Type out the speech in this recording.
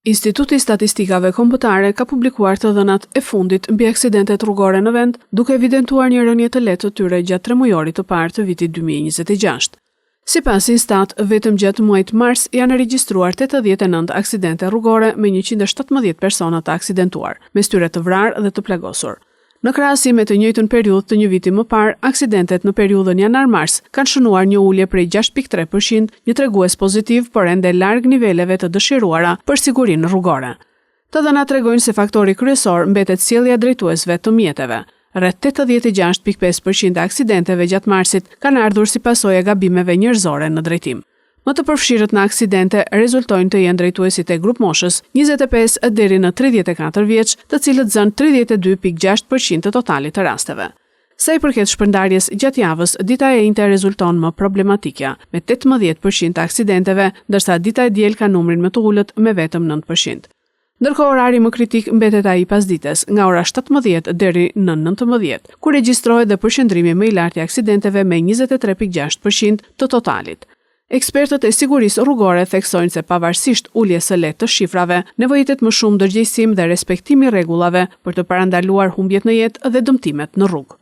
Instituti i Statistikave Kombëtare ka publikuar të dhënat e fundit mbi aksidentet rrugore në vend, duke evidentuar një rënje të lehtë të tyre gjatë 3 mujorit të parë të vitit 2026. Sipas Instat, vetëm gjatë muajit mars janë regjistruar 89 aksidente rrugore me 117 persona të aksidentuar, mes tyre të vrarë dhe të plagosur. Në krahasim me të njëjtën periudhë të një viti më parë, aksidentet në periudhën janar-mars kanë shënuar një ulje prej 6.3%, një tregues pozitiv, por ende larg niveleve të dëshiruara për sigurinë rrugore. Të dhënat tregojnë se faktori kryesor mbetet sjellja e drejtuesve të mjeteve. Rreth 86.5% e aksidenteve gjatë marsit kanë ardhur si pasojë e gabimeve njerëzore në drejtim. Më të përfshirët në aksidente rezultojnë të jenë drejtuesit e grup moshës 25 deri në 34 vjeç, të cilët zënë 32.6% të totalit të rasteve. Sa i përket shpërndarjes gjatë javës, dita e njëjtë rezulton më problematikja, me 18% të aksidenteve, ndërsa dita e diel ka numrin më të ulët me vetëm 9%. Ndërkohë orari më kritik mbetet ai pasdites, nga ora 17 deri në 19, ku regjistrohet dhe përqendrimi më i lartë i aksidenteve me 23.6% të totalit. Ekspertët e sigurisë rrugore theksojnë se pavarësisht uljes së lehtë të shifrave, nevojitet më shumë ndërgjegjësim dhe respektimi i rregullave për të parandaluar humbjet në jetë dhe dëmtimet në rrugë.